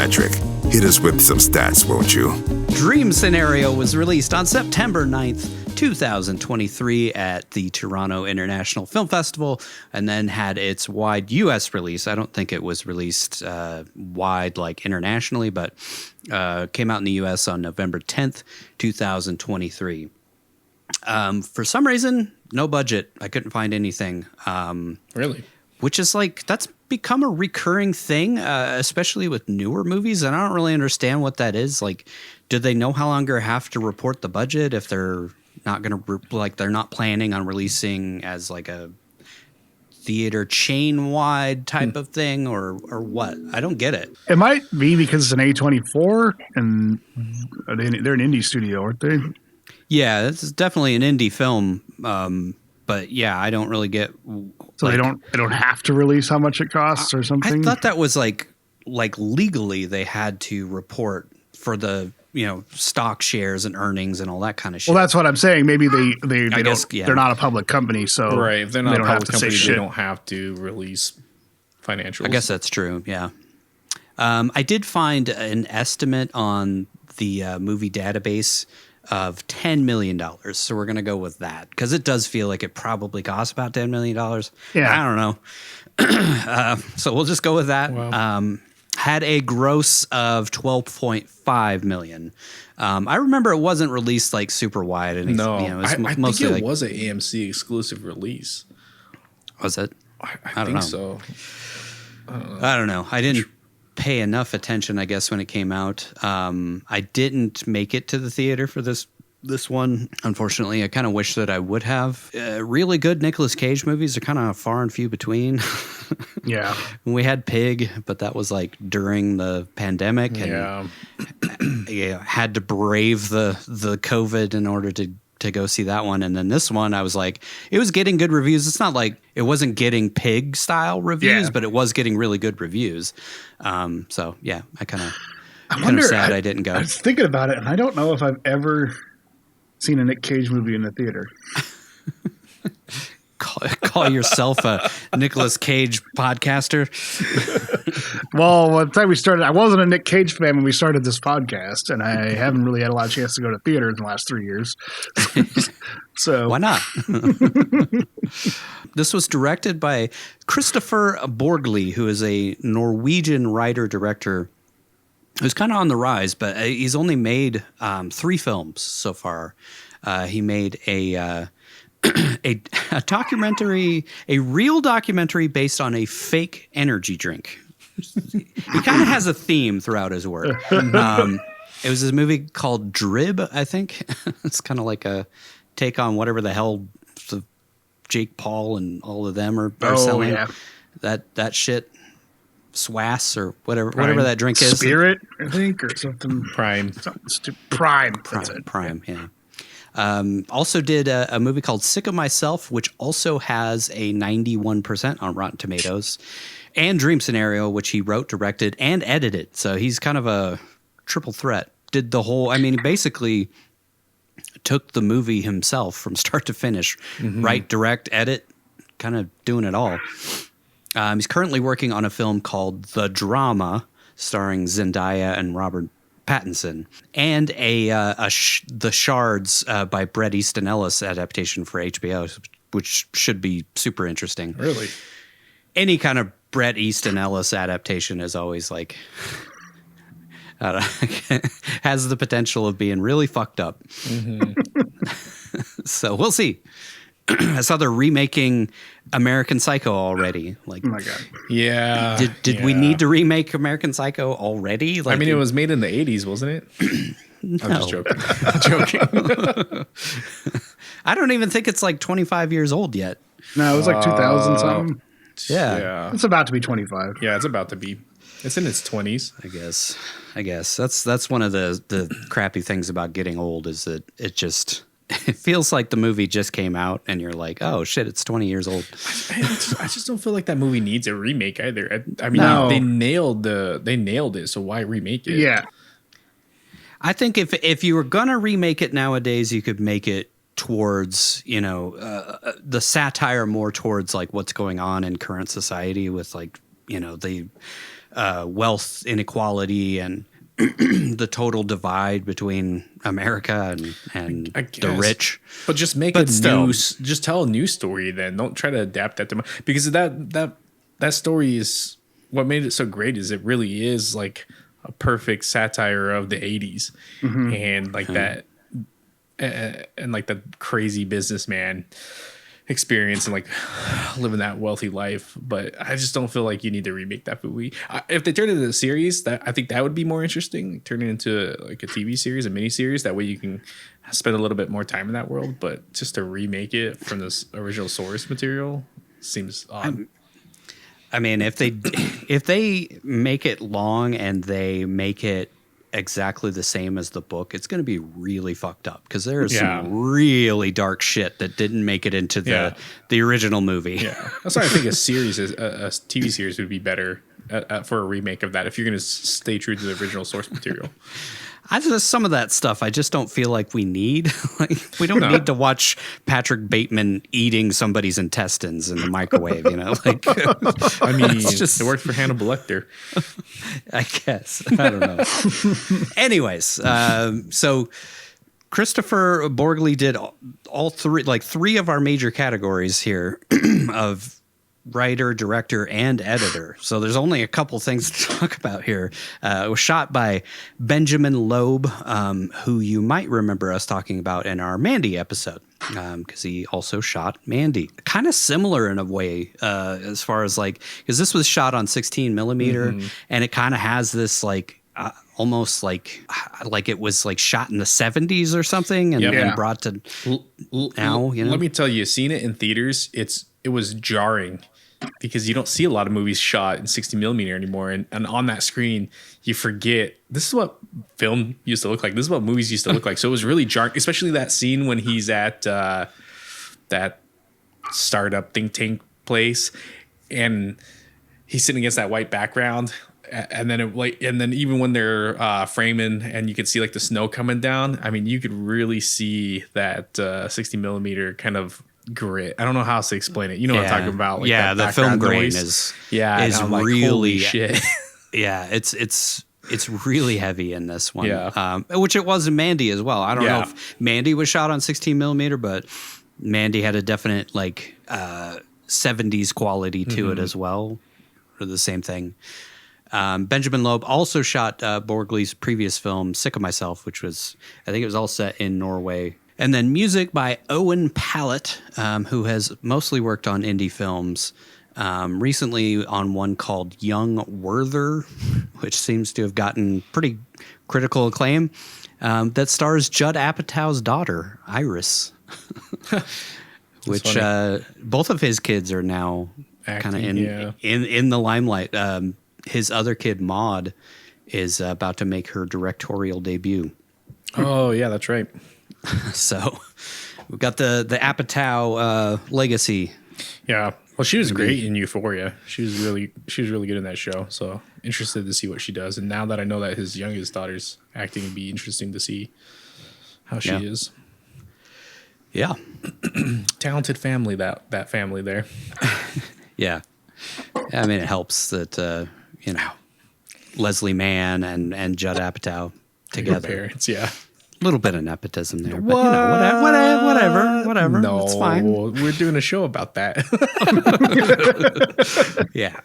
Patrick, hit us with some stats, won't you? Dream Scenario was released on September 9th, 2023 at the Toronto International Film Festival, and then had its wide U.S. release. I don't think it was released wide like internationally, but came out in the U.S. on November 10th, 2023. For some reason, no budget. I couldn't find anything. Really? Which is like, that's become a recurring thing, especially with newer movies. And I don't really understand what that is. Like, do they no longer have to report the budget if they're not going to, they're not planning on releasing as like a theater chain wide type of thing or what? I don't get it. It might be because it's an A24 and they're an indie studio, aren't they? Yeah, it's definitely an indie film. But yeah, I don't really get. So they don't have to release how much it costs or something. I thought that was like legally they had to report for the stock shares and earnings and all that kind of shit. Well, that's what I'm saying. Maybe they guess, don't. They're not a public company, so right. If they're not they a don't have public to say company, shit. they don't have to release financials. I guess that's true. Yeah. I did find an estimate on the movie database of $10 million. So we're going to go with that because it does feel like it probably costs about $10 million. Yeah. I don't know. So we'll just go with that. Wow. Had a gross of $12.5 million. I remember it wasn't released like super wide. And no, it was I mostly think it was an AMC exclusive release. Was it? I think so. I don't know. I didn't pay enough attention, I guess, when it came out. I didn't make it to the theater for this one, unfortunately. I kind of wish that I would have. Really good Nicolas Cage movies are kind of far and few between. Yeah. We had Pig, but that was like during the pandemic, and had to brave the COVID in order to go see that one. And then this one, I was like, it was getting good reviews. It's not like it wasn't getting Pig style reviews, but it was getting really good reviews. So yeah, I kind of sad I didn't go. I was thinking about it, and I don't know if I've ever seen a Nic Cage movie in the theater. Call yourself a Nicolas Cage podcaster. Well, by the time we started, I wasn't a Nic Cage fan when we started this podcast, and I haven't really had a lot of chance to go to theaters in the last 3 years. So why not? This was directed by Christopher Borgli, who is a Norwegian writer-director who's kind of on the rise, but he's only made 3 films so far. He made a documentary, a real documentary based on a fake energy drink. He kind of has a theme throughout his work. It was this movie called Drib, I think. It's kind of like a take on whatever the hell the Jake Paul and all of them are selling. Yeah. That shit. Swass or whatever that drink is. Spirit, I think, or something. Prime. Prime. Prime, yeah. Also did a movie called Sick of Myself, which also has a 91% on Rotten Tomatoes, and Dream Scenario, which he wrote, directed, and edited. So he's kind of a triple threat. Did the whole, he basically took the movie himself from start to finish, write, direct, edit, kind of doing it all. He's currently working on a film called The Drama, starring Zendaya and Robert Pattinson, and The Shards by Bret Easton Ellis adaptation for HBO, which should be super interesting. Really? Any kind of Bret Easton Ellis adaptation is always like, has the potential of being really fucked up. So we'll see. I saw they're remaking American Psycho already. Like, oh my god! Yeah. Did we need to remake American Psycho already? Like, it was made in the 80s, wasn't it? No. I'm just joking. I'm joking. I don't even think it's like 25 years old yet. No, it was like 2000 something. Yeah. It's about to be 25. Yeah, it's about to be. It's in its 20s. I guess that's one of the crappy things about getting old is that it feels like the movie just came out and you're like, oh shit, it's 20 years old. I just don't feel like that movie needs a remake either. No. They nailed it. So why remake it? Yeah. I think if you were going to remake it nowadays, you could make it towards, the satire more towards like what's going on in current society with like, the wealth inequality and the total divide between America and the rich. But just just tell a new story then. Don't try to adapt that because that story is what made it so great. Is it really is like a perfect satire of the 80s and like that and like the crazy businessman experience and like living that wealthy life. But I just don't feel like you need to remake that movie. If they turn it into a series, I think that would be more interesting. Turn it into like a TV series, a mini series. That way you can spend a little bit more time in that world. But just to remake it from this original source material seems odd. I mean, if they make it long and they make it exactly the same as the book, it's going to be really fucked up because there is some really dark shit that didn't make it into the original movie. Yeah, that's why I think a TV series would be better for a remake of that if you're going to stay true to the original source material. Some of that stuff I just don't feel like we need. Like we don't need to watch Patrick Bateman eating somebody's intestines in the microwave, you know? Like I mean, it worked for Hannibal Lecter. I guess. I don't know. Anyways, so Christopher Borgli did all three of our major categories here of writer, director, and editor. So there's only a couple things to talk about here. It was shot by Benjamin Loeb, who you might remember us talking about in our Mandy episode, because he also shot Mandy. Kind of similar in a way, as far as like, because this was shot on 16 millimeter, and it kind of has this like, almost like it was like shot in the 70s or something and brought to now, you know? Let me tell you, seeing it in theaters, it was jarring because you don't see a lot of movies shot in 60 millimeter anymore. And on that screen, you forget this is what film used to look like. This is what movies used to look like. So it was really jarring, especially that scene when he's at that startup think tank place and he's sitting against that white background. And then even when they're framing and you could see like the snow coming down, I mean, you could really see that 60 millimeter kind of grit. I don't know how else to explain it. You know what I'm talking about? Like the film grain is like, really holy shit. Yeah, it's really heavy in this one. Yeah. Which it was in Mandy as well. I don't know if Mandy was shot on 16 millimeter, but Mandy had a definite like 70s quality to it as well, or the same thing. Benjamin Loeb also shot Borgli's previous film, Sick of Myself, which was, I think it was all set in Norway. And then music by Owen Pallett, who has mostly worked on indie films, recently on one called Young Werther, which seems to have gotten pretty critical acclaim, that stars Judd Apatow's daughter, Iris, which both of his kids are now kind of in the limelight. His other kid, Maud, is about to make her directorial debut. Oh, yeah, that's right. So we've got the Apatow legacy. Yeah. Well, she was great in Euphoria. She was really good in that show. So interested to see what she does. And now that I know that his youngest daughter's acting, it'd be interesting to see how she is. Yeah. Talented family, that family there. Yeah. I mean, it helps that, Leslie Mann and Judd Apatow together. Parents, yeah. A little bit of nepotism there, but whatever. No, it's fine. We're doing a show about that. Yeah.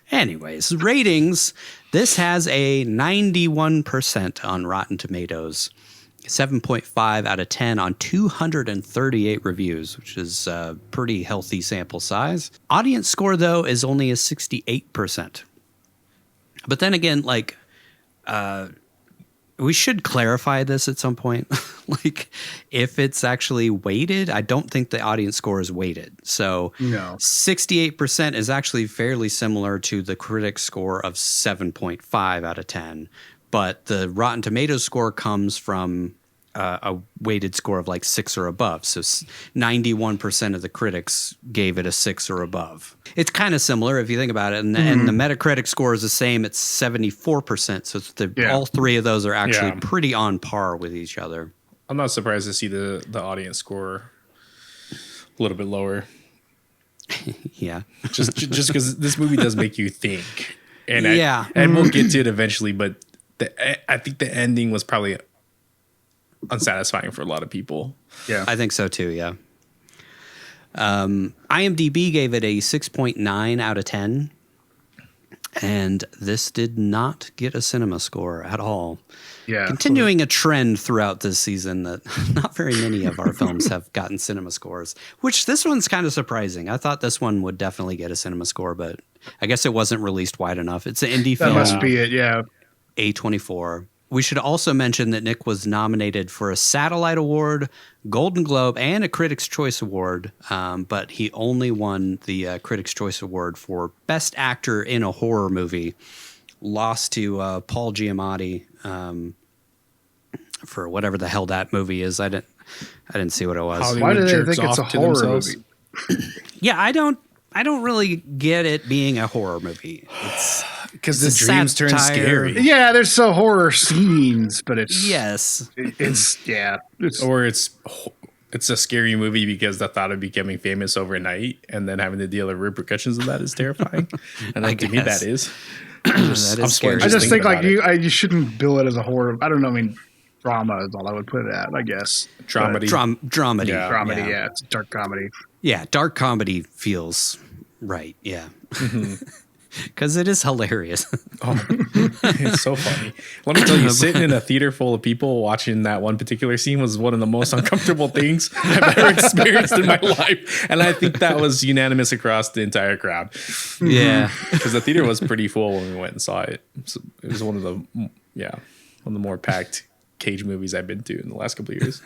Anyways, ratings. This has a 91% on Rotten Tomatoes, 7.5 out of 10 on 238 reviews, which is a pretty healthy sample size. Audience score, though, is only a 68%. But then again, like, we should clarify this at some point. Like, if it's actually weighted, I don't think the audience score is weighted. So 68% is actually fairly similar to the critic score of 7.5 out of 10. But the Rotten Tomatoes score comes from a weighted score of like 6 or above. So 91% of the critics gave it a 6 or above. It's kind of similar if you think about it. And the Metacritic score is the same. It's 74%. So it's all three of those are actually pretty on par with each other. I'm not surprised to see the audience score a little bit lower. Yeah. Just because this movie does make you think. And Yeah. and we'll get to it eventually, but I think the ending was probably unsatisfying for a lot of people. Yeah. I think so too, yeah. IMDb gave it a 6.9 out of 10. And this did not get a cinema score at all. Yeah. Continuing a trend throughout this season that not very many of our films have gotten cinema scores, which this one's kind of surprising. I thought this one would definitely get a cinema score, but I guess it wasn't released wide enough. It's an indie That film. must be it, yeah. A24. We should also mention that Nic was nominated for a Satellite Award, Golden Globe, and a Critics' Choice Award, but he only won the Critics' Choice Award for Best Actor in a Horror Movie. Lost to Paul Giamatti for whatever the hell that movie is. I didn't see what it was. Hollywood Why do they jerks think it's a off to horror themselves. movie? Yeah, I don't really get it being a horror movie. Because It's the a dreams turn satire. scary. Yeah, there's some horror scenes, but it's Yes. it's Or it's a scary movie because the thought of becoming famous overnight and then having to deal with repercussions of that is terrifying. And I to me, guess. that is. That I'm is scared scary. I just think like about it. you shouldn't bill it as a horror. I don't know. I mean, drama is all I would put it at. I guess Dramedy. Dramedy. Yeah. Comedy, yeah, it's a dark comedy. Yeah, dark comedy feels right. Yeah. Because it is hilarious. Oh, it's so funny. Let me tell you, sitting in a theater full of people watching that one particular scene was one of the most uncomfortable things I've ever experienced in my life. And I think that was unanimous across the entire crowd. Yeah. Because the theater was pretty full when we went and saw it. So it was one of the more packed Cage movies I've been to in the last couple of years.